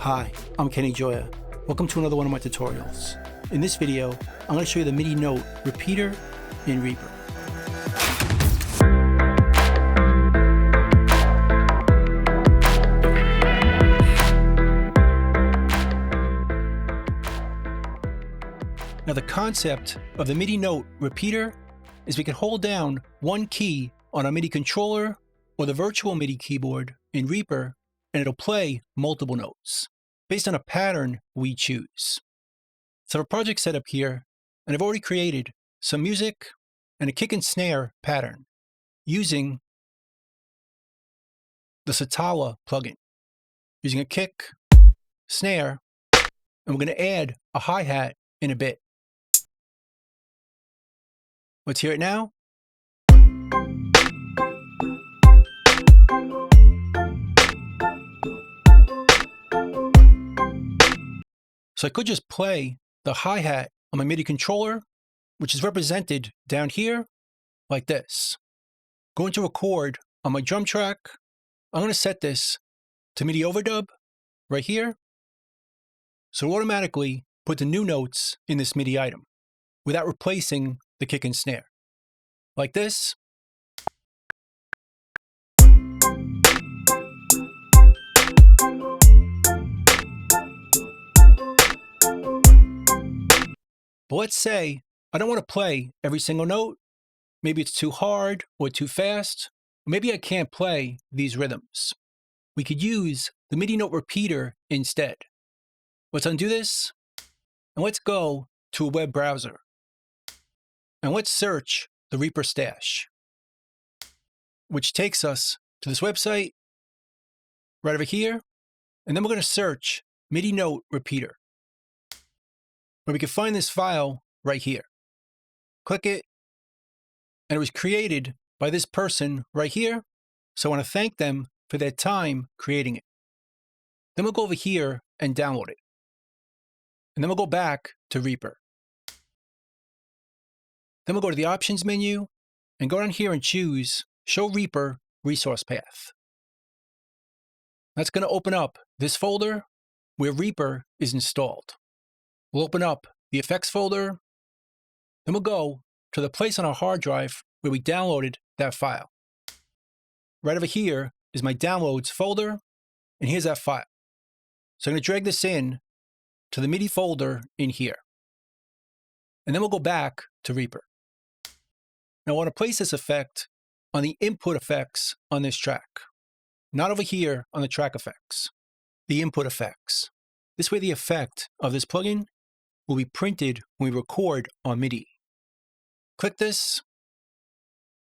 Hi, I'm Kenny Joya. Welcome to another one of my tutorials. In this video, I'm going to show you the MIDI note repeater in Reaper. Now the concept of the MIDI note repeater is we can hold down one key on a MIDI controller or the virtual MIDI keyboard in Reaper, and it'll play multiple notes based on a pattern we choose. So I have a project set up here, and I've already created some music and a kick and snare pattern using the Satawa plugin, using a kick, snare, and we're going to add a hi-hat in a bit. Let's hear it now. So I could just play the hi-hat on my MIDI controller, which is represented down here like this. Going to record on my drum track. I'm going to set this to MIDI overdub right here. So it'll automatically put the new notes in this MIDI item without replacing the kick and snare. Like this. But let's say I don't want to play every single note. Maybe it's too hard or too fast. Or maybe I can't play these rhythms. We could use the MIDI note repeater instead. Let's undo this, and let's go to a web browser. And let's search the Reaper stash, which takes us to this website right over here. And then we're going to search MIDI note repeater. Where we can find this file right here. Click it, and it was created by this person right here. So I want to thank them for their time creating it. Then we'll go over here and download it. And then we'll go back to Reaper. Then we'll go to the options menu and go down here and choose Show Reaper Resource Path. That's going to open up this folder where Reaper is installed. We'll open up the effects folder, then we'll go to the place on our hard drive where we downloaded that file. Right over here is my downloads folder, and here's that file. So I'm going to drag this in to the MIDI folder in here. And then we'll go back to Reaper. Now I want to place this effect on the input effects on this track, not over here on the track effects, the input effects. This way the effect of this plugin will be printed when we record on MIDI. Click this,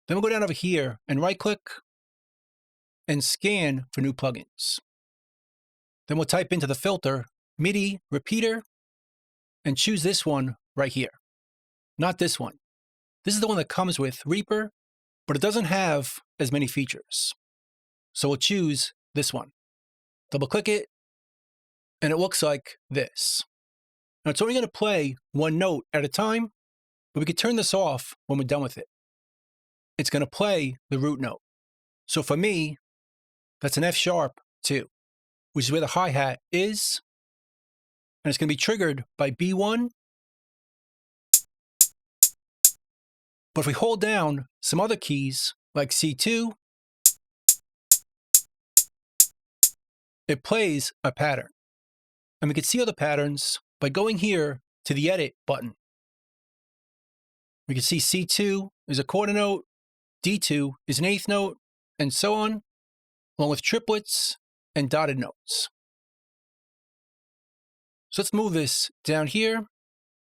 then we'll go down over here and right-click and scan for new plugins. Then we'll type into the filter MIDI repeater and choose this one right here, not this one. This is the one that comes with Reaper, but it doesn't have as many features. So we'll choose this one. Double-click it, and it looks like this. Now it's only going to play one note at a time, but we could turn this off when we're done with it. It's going to play the root note. So for me, that's an F sharp 2, which is where the hi-hat is, and it's going to be triggered by B1. But if we hold down some other keys, like C2, it plays a pattern. And we can see other patterns by going here to the Edit button. We can see C2 is a quarter note, D2 is an eighth note, and so on, along with triplets and dotted notes. So let's move this down here.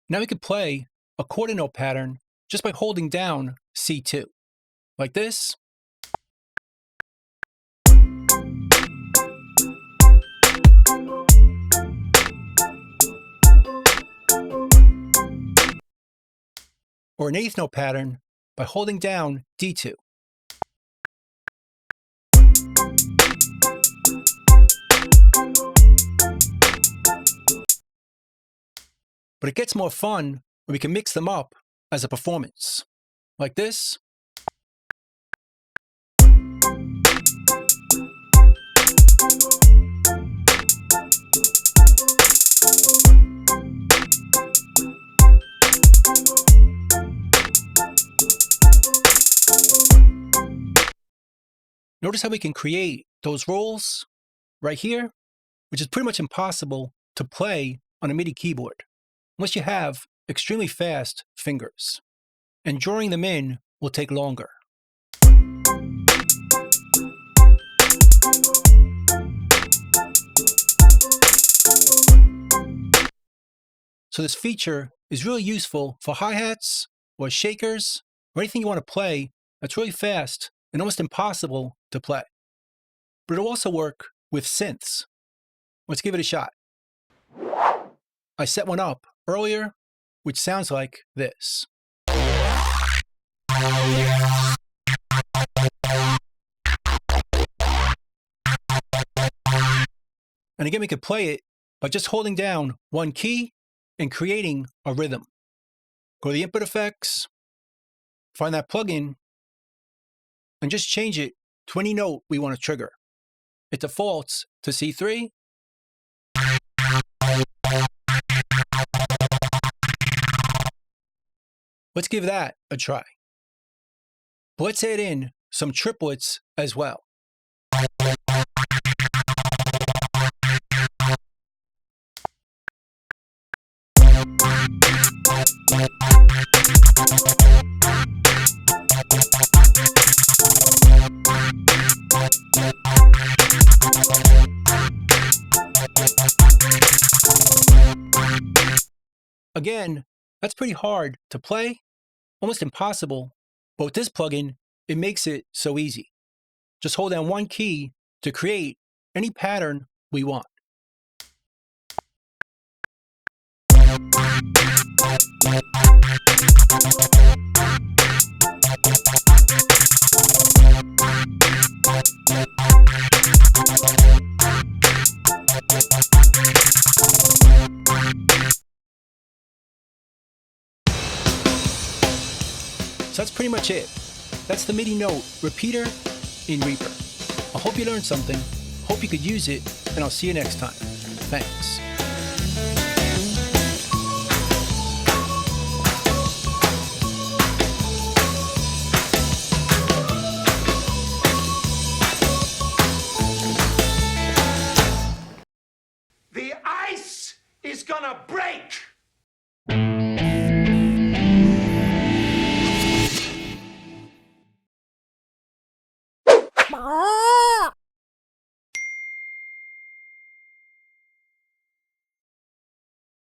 Now we can play a quarter note pattern just by holding down C2, like this. Or an eighth note pattern by holding down D2. But it gets more fun when we can mix them up as a performance, like this. Notice how we can create those rolls right here, which is pretty much impossible to play on a MIDI keyboard unless you have extremely fast fingers. And drawing them in will take longer. So this feature is really useful for hi-hats or shakers or anything you want to play that's really fast and almost impossible to play. But it'll also work with synths. Let's give it a shot. I set one up earlier, which sounds like this. And again, we could play it by just holding down one key and creating a rhythm. Go to the input effects, find that plugin, and just change it to any note we want to trigger. It defaults to C3. Let's give that a try. But let's add in some triplets as well. Again, that's pretty hard to play, almost impossible, but with this plugin, it makes it so easy. Just hold down one key to create any pattern we want. So that's pretty much it. That's the MIDI note repeater in Reaper. I hope you learned something, hope you could use it, and I'll see you next time. Thanks.